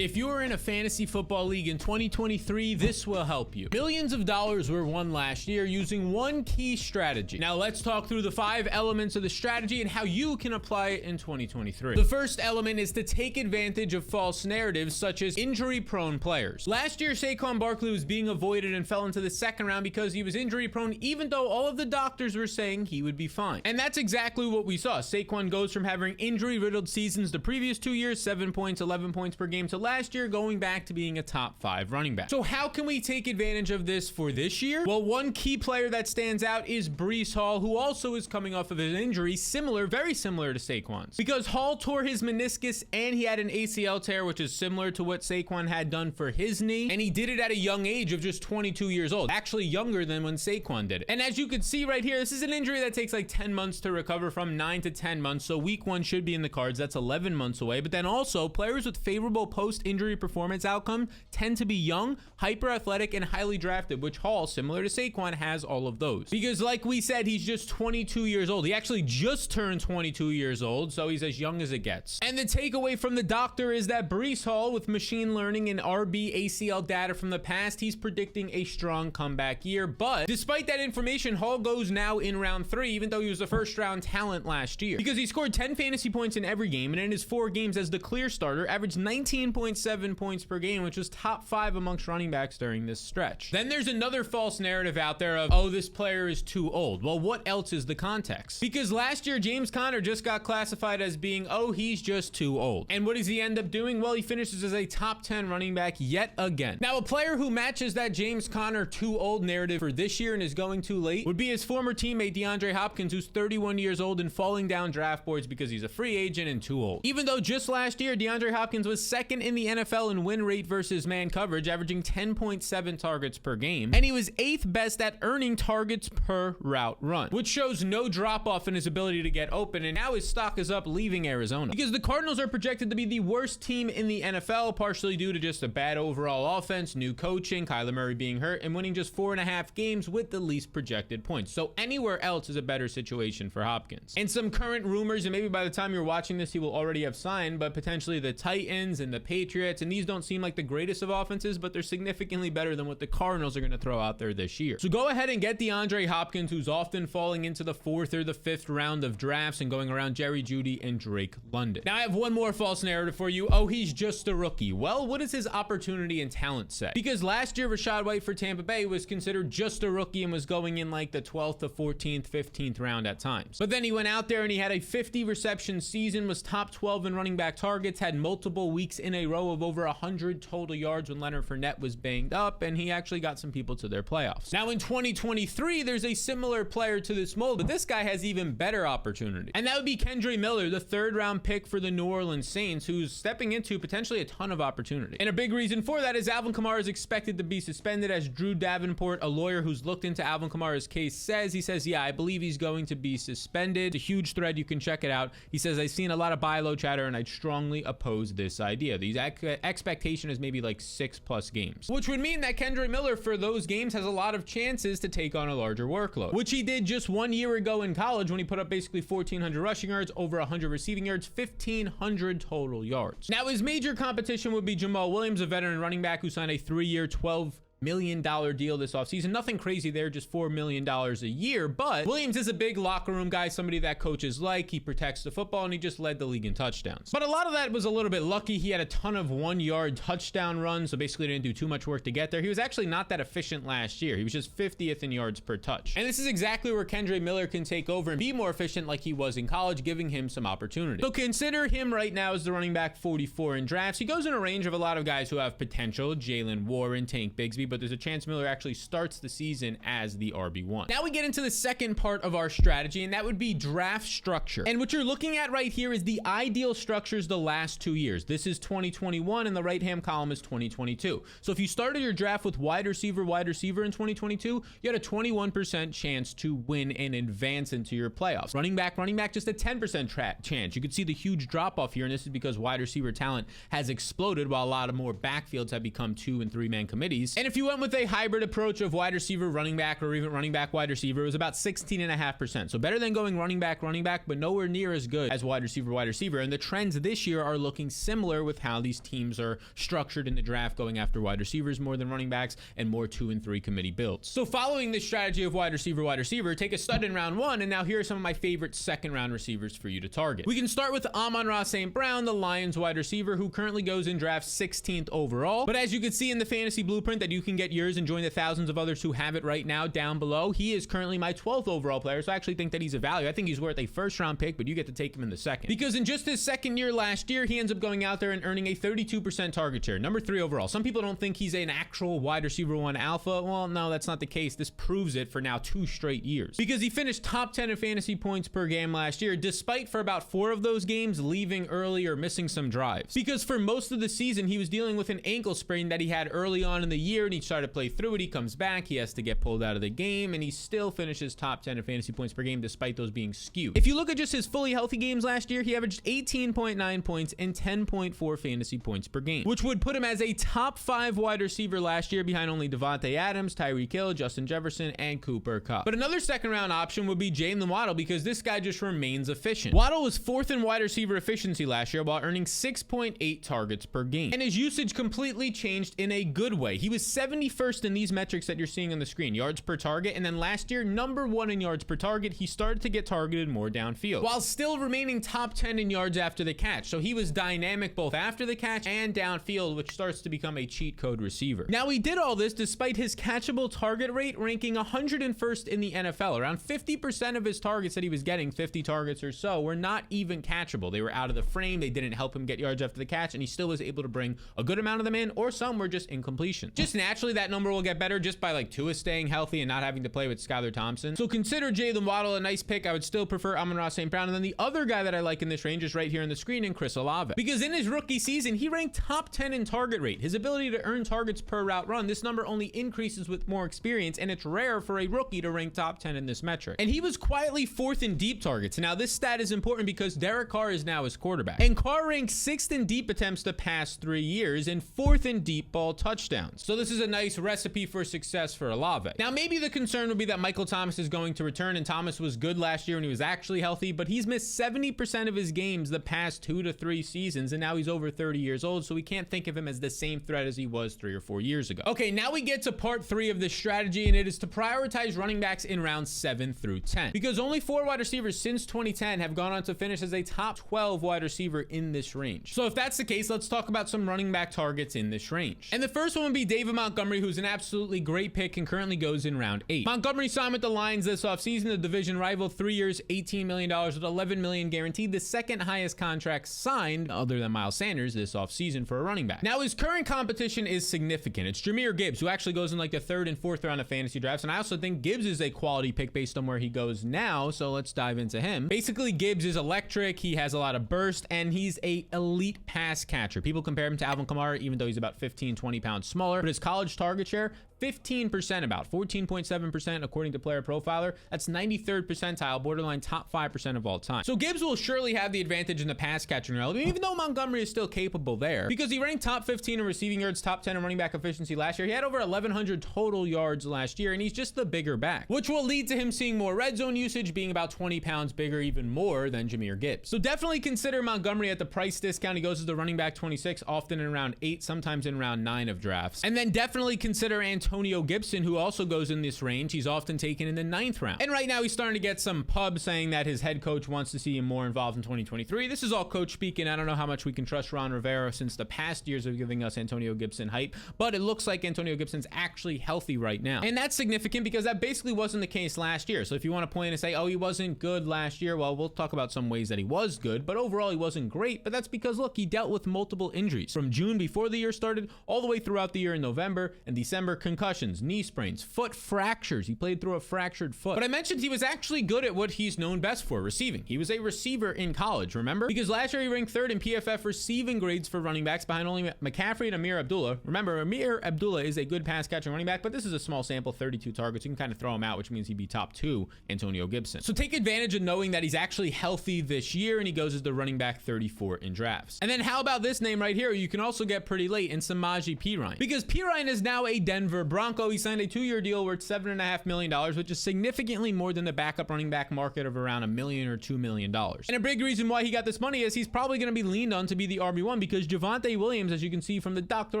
If you are in a fantasy football league in 2023, this will help you. Millions of dollars were won last year using one key strategy. Now let's talk through the 5 elements of the strategy and how you can apply it in 2023. The first element is to take advantage of false narratives such as injury-prone players. Last year, Saquon Barkley was being avoided and fell into the second round because he was injury-prone, even though all of the doctors were saying he would be fine. And that's exactly what we saw. Saquon goes from having injury-riddled seasons the previous 2 years, 7 points, 11 points per game, to last year going back to being a top 5 running back. So how can we take advantage of this for this year? Well, one key player that stands out is Breece Hall, who also is coming off of an injury very similar to Saquon's. Because Hall tore his meniscus and he had an ACL tear, which is similar to what Saquon had done for his knee. And he did it at a young age of just 22 years old, actually younger than when Saquon did it. And as you can see right here, this is an injury that takes like 10 months to recover from, 9 to 10 months. So week 1 should be in the cards. That's 11 months away. But then also players with favorable post-injury performance outcome tend to be young, hyper athletic, and highly drafted, which Hall, similar to Saquon, has all of those. Because like we said, he's just 22 years old. He actually just turned 22 years old, so he's as young as it gets. And the takeaway from the doctor is that Breece Hall, with machine learning and RB ACL data from the past, he's predicting a strong comeback year. But despite that information, Hall goes now in round 3, even though he was a first round talent last year, because he scored 10 fantasy points in every game, and in his 4 games as the clear starter, averaged 19.7 points per game, which was top 5 amongst running backs during this stretch. Then there's another false narrative out there of, oh, this player is too old. Well, what else is the context? Because last year, James Conner just got classified as being, oh, he's just too old. And what does he end up doing? Well, he finishes as a top 10 running back yet again. Now, a player who matches that James Conner too old narrative for this year and is going too late would be his former teammate DeAndre Hopkins, who's 31 years old and falling down draft boards because he's a free agent and too old. Even though just last year, DeAndre Hopkins was second in the NFL in win rate versus man coverage, averaging 10.7 targets per game, and he was 8th best at earning targets per route run, which shows no drop off in his ability to get open. And now his stock is up leaving Arizona because the Cardinals are projected to be the worst team in the NFL, partially due to just a bad overall offense, new coaching, Kyler Murray being hurt, and winning just 4.5 games with the least projected points. So anywhere else is a better situation for Hopkins. And some current rumors, and maybe by the time you're watching this, he will already have signed, but potentially the Titans and the Patriots, and these don't seem like the greatest of offenses, but they're significantly better than what the Cardinals are going to throw out there this year. So go ahead and get DeAndre Hopkins, who's often falling into the 4th or the 5th round of drafts and going around Jerry Jeudy and Drake London. Now I have one more false narrative for you. Oh, he's just a rookie. Well, what does his opportunity and talent say? Because last year, Rachaad White for Tampa Bay was considered just a rookie and was going in like the 12th to 14th, 15th round at times. But then he went out there and he had a 50 reception season, was top 12 in running back targets, had multiple weeks in a row of over 100 total yards when Leonard Fournette was banged up, and he actually got some people to their playoffs. Now in 2023, there's a similar player to this mold, but this guy has even better opportunity. And that would be Kendre Miller, the 3rd round pick for the New Orleans Saints, who's stepping into potentially a ton of opportunity. And a big reason for that is Alvin Kamara is expected to be suspended, as Drew Davenport, a lawyer who's looked into Alvin Kamara's case, says. He says, yeah, I believe he's going to be suspended. It's a huge thread. You can check it out. He says, I've seen a lot of buy low chatter and I'd strongly oppose this idea. The expectation is maybe like 6+ games, which would mean that Kendre Miller for those games has a lot of chances to take on a larger workload, which he did just 1 year ago in college when he put up basically 1,400 rushing yards, over 100 receiving yards, 1,500 total yards. Now his major competition would be Jamal Williams, a veteran running back who signed a 3-year, $12 million deal this offseason. Nothing crazy there, just $4 million a year. But Williams is a big locker room guy, somebody that coaches like. He protects the football, and he just led the league in touchdowns. But a lot of that was a little bit lucky. He had a ton of 1-yard touchdown runs, so basically didn't do too much work to get there. He was actually not that efficient last year. He was just 50th in yards per touch. And this is exactly where Kendre Miller can take over and be more efficient like he was in college, giving him some opportunity. So consider him right now as the running back 44 in drafts. He goes in a range of a lot of guys who have potential, Jalen Warren, Tank Bigsby, but there's a chance Miller actually starts the season as the RB1. Now we get into the second part of our strategy, and that would be draft structure. And what you're looking at right here is the ideal structures the last 2 years. This is 2021, and the right-hand column is 2022. So if you started your draft with wide receiver in 2022, you had a 21% chance to win and advance into your playoffs. Running back, just a 10% chance. You could see the huge drop-off here, and this is because wide receiver talent has exploded while a lot of more backfields have become 2- and 3-man committees. And if you you went with a hybrid approach of wide receiver, running back, or even running back, wide receiver, it was about 16.5%. So better than going running back, but nowhere near as good as wide receiver. And the trends this year are looking similar with how these teams are structured in the draft, going after wide receivers more than running backs and more 2 and 3 committee builds. So following this strategy of wide receiver, take a stud in round 1. And now here are some of my favorite second round receivers for you to target. We can start with Amon-Ra St. Brown, the Lions wide receiver, who currently goes in draft 16th overall. But as you can see in the fantasy blueprint that you can get yours and join the thousands of others who have it right now down below, he is currently my 12th overall player. So I actually think that he's a value. I think he's worth a first round pick, but you get to take him in the second. Because in just his second year last year, he ends up going out there and earning a 32% target share, number 3 overall. Some people don't think he's an actual wide receiver 1 alpha. Well, no, that's not the case. This proves it for now 2 straight years. Because he finished top 10 in fantasy points per game last year, despite for about 4 of those games leaving early or missing some drives. Because for most of the season, he was dealing with an ankle sprain that he had early on in the year, and he tried to play through it. He comes back, he has to get pulled out of the game, and he still finishes top 10 in fantasy points per game despite those being skewed. If you look at just his fully healthy games last year, he averaged 18.9 points and 10.4 fantasy points per game, which would put him as a top 5 wide receiver last year behind only Devontae Adams, Tyreek Hill, Justin Jefferson, and Cooper Kupp. But another second round option would be Jaydon Waddle, because this guy just remains efficient. Waddle was 4th in wide receiver efficiency last year while earning 6.8 targets per game. And his usage completely changed in a good way. He was 71st in these metrics that you're seeing on the screen, yards per target, and then last year, number 1 in yards per target. He started to get targeted more downfield, while still remaining top 10 in yards after the catch. So he was dynamic both after the catch and downfield, which starts to become a cheat code receiver. Now, he did all this despite his catchable target rate ranking 101st in the NFL. Around 50% of his targets that he was getting, 50 targets or so, were not even catchable. They were out of the frame. They didn't help him get yards after the catch, and he still was able to bring a good amount of them in, or some were just incompletion. Just naturally, that number will get better just by like Tua staying healthy and not having to play with Skylar Thompson. So consider Jaydon Waddle a nice pick. I would still prefer Amon-Ra St. Brown. And then the other guy that I like in this range is right here on the screen, in Chris Olave. Because in his rookie season, he ranked top 10 in target rate. His ability to earn targets per route run, this number only increases with more experience, and it's rare for a rookie to rank top 10 in this metric. And he was quietly 4th in deep targets. Now, this stat is important because Derek Carr is now his quarterback. And Carr ranked 6th in deep attempts the past 3 years and 4th in deep ball touchdowns. So this is a nice recipe for success for Olave. Now, maybe the concern would be that Michael Thomas is going to return, and Thomas was good last year when he was actually healthy, but he's missed 70% of his games the past 2 to 3 seasons, and now he's over 30 years old, so we can't think of him as the same threat as he was 3 or 4 years ago. Okay, now we get to part 3 of this strategy, and it is to prioritize running backs in rounds 7 through 10. Because only 4 wide receivers since 2010 have gone on to finish as a top 12 wide receiver in this range. So if that's the case, let's talk about some running back targets in this range. And the first one would be David Montgomery, who's an absolutely great pick and currently goes in round 8. Montgomery signed with the Lions this offseason, the division rival, 3 years, $18 million with $11 million guaranteed, the second highest contract signed other than Miles Sanders this offseason for a running back. Now, his current competition is significant. It's Jahmyr Gibbs, who actually goes in like the 3rd and 4th round of fantasy drafts, and I also think Gibbs is a quality pick based on where he goes now, so let's dive into him. Basically, Gibbs is electric, he has a lot of burst, and he's a elite pass catcher. People compare him to Alvin Kamara, even though he's about 15, 20 pounds smaller, but his college target share, 15%, about 14.7% according to Player Profiler. That's 93rd percentile, borderline top 5% of all time. So Gibbs will surely have the advantage in the pass catching realm, even though Montgomery is still capable there, because he ranked top 15 in receiving yards, top 10 in running back efficiency last year. He had over 1,100 total yards last year, and he's just the bigger back, which will lead to him seeing more red zone usage, being about 20 pounds bigger, even more than Jahmyr Gibbs. So definitely consider Montgomery at the price discount. He goes as the running back 26, often in round 8, sometimes in round 9 of drafts. And then definitely consider Antonio Gibson, who also goes in this range. He's often taken in the 9th round. And right now he's starting to get some pub saying that his head coach wants to see him more involved in 2023. This is all coach speaking. I don't know how much we can trust Ron Rivera since the past years of giving us Antonio Gibson hype, but it looks like Antonio Gibson's actually healthy right now. And that's significant because that basically wasn't the case last year. So if you want to point and say, oh, he wasn't good last year, well, we'll talk about some ways that he was good, but overall he wasn't great. But that's because, look, he dealt with multiple injuries from June before the year started all the way throughout the year in November and December. Concussions, knee sprains, foot fractures. He played through a fractured foot. But I mentioned he was actually good at what he's known best for, receiving. He was a receiver in college, remember? Because last year he ranked 3rd in PFF receiving grades for running backs behind only McCaffrey and Amir Abdullah. Remember, Amir Abdullah is a good pass catching running back, but this is a small sample, 32 targets. You can kind of throw him out, which means he'd be top 2 Antonio Gibson. So take advantage of knowing that he's actually healthy this year, and he goes as the running back 34 in drafts. And then how about this name right here? You can also get pretty late in Samaje Perine, because Perine is now a Denver Bronco, he signed a 2-year deal worth $7.5 million, which is significantly more than the backup running back market of around $1 million or $2 million. And a big reason why he got this money is he's probably going to be leaned on to be the RB1 because Javonte Williams, as you can see from the doctor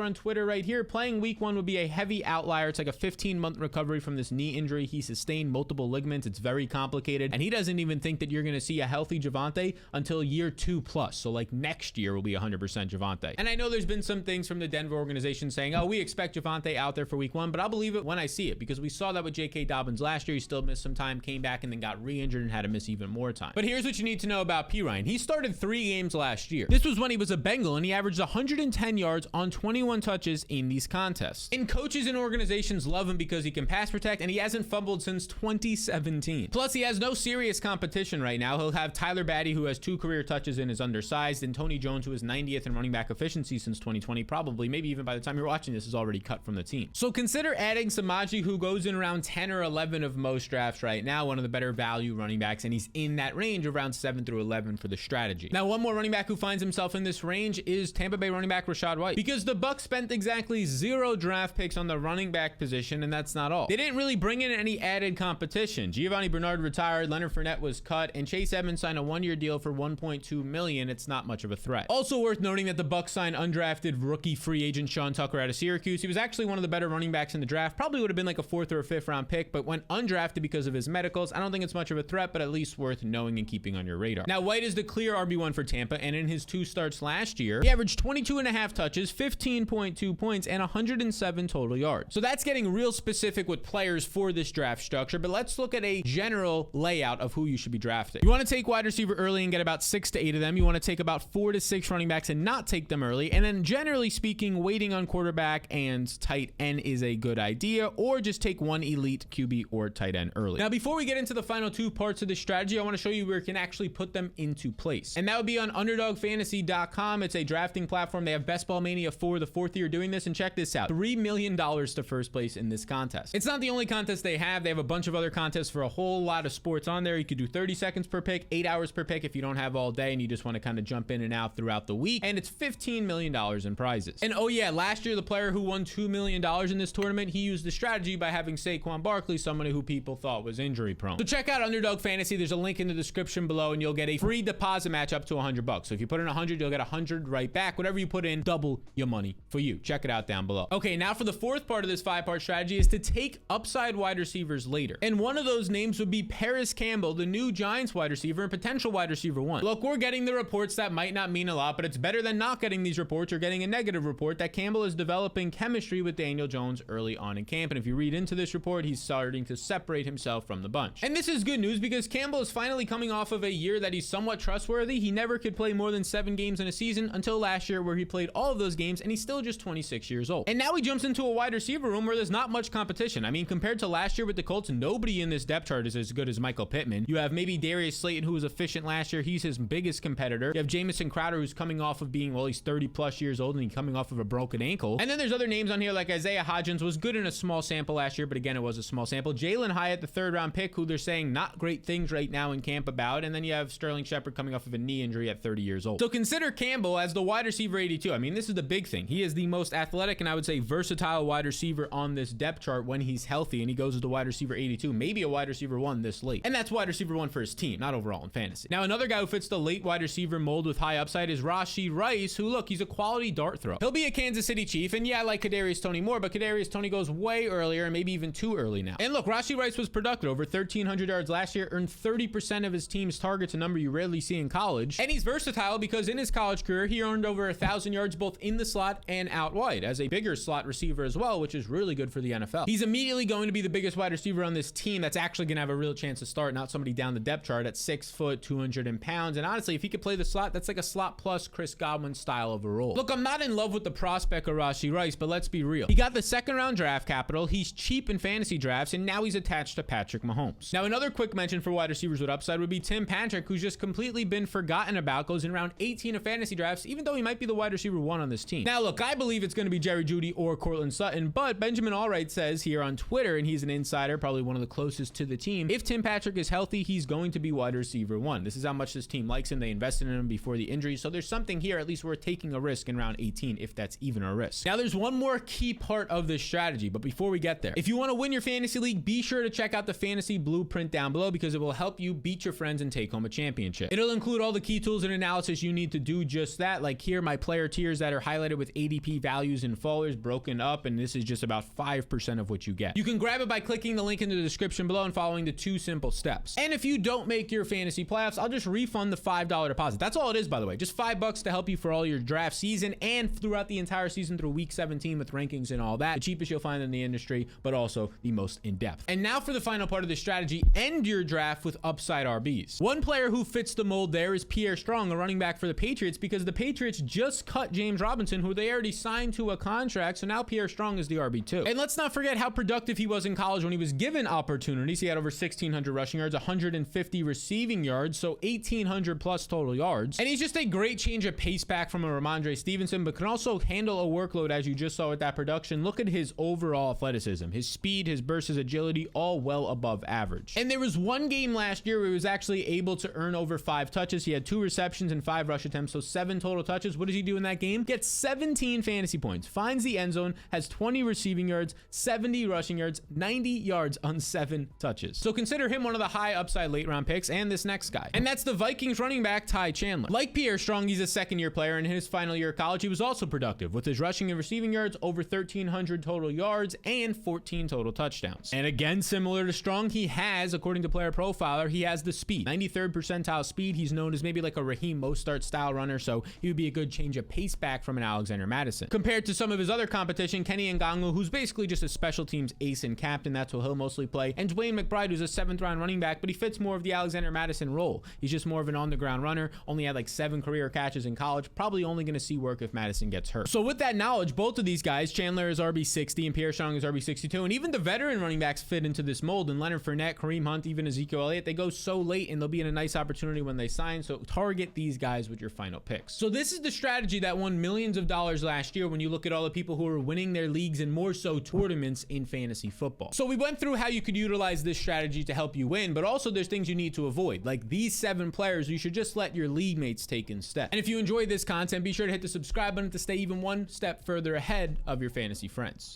on Twitter right here, playing week 1 would be a heavy outlier. It's like a 15-month recovery from this knee injury. He sustained multiple ligaments. It's very complicated. And he doesn't even think that you're going to see a healthy Javonte until year 2+. So like next year will be 100% Javonte. And I know there's been some things from the Denver organization saying, oh, we expect Javonte out there for week 1, but I'll believe it when I see it because we saw that with J.K. Dobbins last year. He still missed some time, came back, and then got re-injured and had to miss even more time. But here's what you need to know about P. Ryan. He started 3 games last year. This was when he was a Bengal, and he averaged 110 yards on 21 touches in these contests. And coaches and organizations love him because he can pass protect, and he hasn't fumbled since 2017. Plus, he has no serious competition right now. He'll have Tyler Batty, who has 2 career touches and is undersized, and Tony Jones, who is 90th in running back efficiency since 2020, probably, maybe even by the time you're watching this, is already cut from the team. So consider adding Samaji, who goes in around 10 or 11 of most drafts right now, one of the better value running backs, and he's in that range around 7 through 11 for the strategy. Now, one more running back who finds himself in this range is Tampa Bay running back Rachaad White, because the Bucs spent exactly 0 draft picks on the running back position, and that's not all. They didn't really bring in any added competition. Giovanni Bernard retired, Leonard Fournette was cut, and Chase Edmonds signed a 1-year deal for $1.2 million. It's not much of a threat. Also worth noting that the Bucs signed undrafted rookie free agent Sean Tucker out of Syracuse. He was actually one of the better running backs in the draft. Probably would have been like a 4th or a 5th round pick, but went undrafted because of his medicals. I don't think it's much of a threat, but at least worth knowing and keeping on your radar. Now, White is the clear RB1 for Tampa, and in his 2 starts last year, he averaged 22.5 touches, 15.2 points, and 107 total yards. So that's getting real specific with players for this draft structure, but let's look at a general layout of who you should be drafting. You want to take wide receiver early and get about 6 to 8 of them. You want to take about 4 to 6 running backs and not take them early. And then generally speaking, waiting on quarterback and tight end is a good idea, or just take one elite QB or tight end early. Now, before we get into the final 2 parts of this strategy, I want to show you where you can actually put them into place. And that would be on UnderdogFantasy.com. It's a drafting platform. They have Best Ball Mania for the 4th year doing this. And check this out, $3 million to first place in this contest. It's not the only contest they have. They have a bunch of other contests for a whole lot of sports on there. You could do 30 seconds per pick, 8 hours per pick if you don't have all day and you just want to kind of jump in and out throughout the week. And it's $15 million in prizes. And oh yeah, last year the player who won $2 million in this tournament, he used the strategy by having Saquon Barkley, somebody who people thought was injury prone. So check out Underdog Fantasy. There's a link in the description below, and you'll get a free deposit match up to $100. So if you put in 100, you'll get 100 right back. Whatever you put in, double your money for you. Check it out down below. Okay, now for the 4th part of this 5-part strategy is to take upside wide receivers later. And one of those names would be Paris Campbell, the new Giants wide receiver and potential wide receiver 1. Look, we're getting the reports that might not mean a lot, but it's better than not getting these reports or getting a negative report that Campbell is developing chemistry with Daniel Jones early on in camp. And if you read into this report, he's starting to separate himself from the bunch. And this is good news because Campbell is finally coming off of a year that he's somewhat trustworthy. He never could play more than 7 games in a season until last year, where he played all of those games, and he's still just 26 years old. And now he jumps into a wide receiver room where there's not much competition. I mean, compared to last year with the Colts, nobody in this depth chart is as good as Michael Pittman. You have maybe Darius Slayton, who was efficient last year. He's his biggest competitor. You have Jamison Crowder, who's coming off of being, well, he's 30 plus years old and he's coming off of a broken ankle. And then there's other names on here like Isaiah Hodgins, was good in a small sample last year, but again, it was a small sample. Jalen Hyatt, the 3rd round pick, who they're saying not great things right now in camp about. And then you have Sterling Shepard coming off of a knee injury at 30 years old. So consider Campbell as the wide receiver 82. I mean, this is the big thing. He is the most athletic and I would say versatile wide receiver on this depth chart when he's healthy, and he goes as the wide receiver 82, maybe a wide receiver 1 this late. And that's wide receiver 1 for his team, not overall in fantasy. Now, another guy who fits the late wide receiver mold with high upside is Rashee Rice, who, look, he's a quality dart throw. He'll be a Kansas City Chief, and yeah, I like Kadarius Toney more, but Kadarius Toney goes way earlier and maybe even too early now. And look, Rashee Rice was productive, over 1,300 yards last year, earned 30% of his team's targets, a number you rarely see in college. And he's versatile because in his college career, he earned over 1,000 yards both in the slot and out wide as a bigger slot receiver as well, which is really good for the NFL. He's immediately going to be the biggest wide receiver on this team that's actually going to have a real chance to start, not somebody down the depth chart at 6 foot, 200 pounds. And honestly, if he could play the slot, that's like a slot plus Chris Godwin style of a role. Look, I'm not in love with the prospect of Rashee Rice, but let's be real. He got the 2nd round draft capital. He's cheap in fantasy drafts, and now he's attached to Patrick Mahomes. Now, another quick mention for wide receivers with upside would be Tim Patrick, who's just completely been forgotten about, goes in round 18 of fantasy drafts, even though he might be the wide receiver 1 on this team. Now, look, I believe it's going to be Jerry Jeudy or Courtland Sutton, but Benjamin Allwright says here on Twitter, and he's an insider, probably one of the closest to the team, if Tim Patrick is healthy, he's going to be wide receiver 1. This is how much this team likes him. They invested in him before the injury, so there's something here at least worth taking a risk in round 18, if that's even a risk. Now, there's one more key part of this this strategy. But before we get there, if you want to win your fantasy league, be sure to check out the fantasy blueprint down below because it will help you beat your friends and take home a championship. It'll include all the key tools and analysis you need to do just that. Like here, my player tiers that are highlighted with ADP values and fallers broken up, and this is just about 5% of what you get. You can grab it by clicking the link in the description below and following the 2 simple steps. And if you don't make your fantasy playoffs, I'll just refund the $5 deposit. That's all it is, by the way. Just $5 to help you for all your draft season and throughout the entire season through week 17 with rankings and all that. The cheapest you'll find in the industry, but also the most in-depth. And now for the final part of the strategy, end your draft with upside RBs. One player who fits the mold there is Pierre Strong, a running back for the Patriots, because the Patriots just cut James Robinson, who they already signed to a contract. So now Pierre Strong is the RB2. And let's not forget how productive he was in college when he was given opportunities. He had over 1,600 rushing yards, 150 receiving yards, so 1,800 plus total yards. And he's just a great change of pace back from a Ramondre Stevenson, but can also handle a workload as you just saw with that production. Look at his overall athleticism, his speed, his burst, his agility, all well above average. And there was one game last year where he was actually able to earn over 5 touches. He had 2 receptions and 5 rush attempts, so 7 total touches. What does he do in that game? Gets 17 fantasy points, finds the end zone, has 20 receiving yards, 70 rushing yards, 90 yards on 7 touches. So consider him one of the high upside late round picks, and this next guy. And that's the Vikings running back Ty Chandler. Like Pierre Strong, he's a second-year player, and in his final year of college, he was also productive with his rushing and receiving yards, over 1,300 total yards, and 14 total touchdowns. And again, similar to Strong, he has, according to Player Profiler, he has the speed. 93rd percentile speed. He's known as maybe like a Raheem Mostert style runner, so he would be a good change of pace back from an Alexander Mattison. Compared to some of his other competition, Kenny Ngannou, who's basically just a special teams ace and captain, that's who he'll mostly play, and Dwayne McBride, who's a 7th round running back, but he fits more of the Alexander Mattison role. He's just more of an on-the-ground runner, only had like 7 career catches in college, probably only going to see work if Mattison gets hurt. So with that knowledge, both of these guys, Chandler is RB60 and Pierre Strong is RB62, and even the veteran running backs fit into this mold, and Leonard Fournette, Kareem Hunt, even Ezekiel Elliott, they go so late and they'll be in a nice opportunity when they sign, so target these guys with your final picks. So this is the strategy that won millions of dollars last year when you look at all the people who are winning their leagues and more so tournaments in fantasy football. So we went through how you could utilize this strategy to help you win, but also there's things you need to avoid, like these 7 players you should just let your league mates take instead. And if you enjoyed this content, be sure to hit the subscribe button to stay even one step further ahead of your fantasy friends.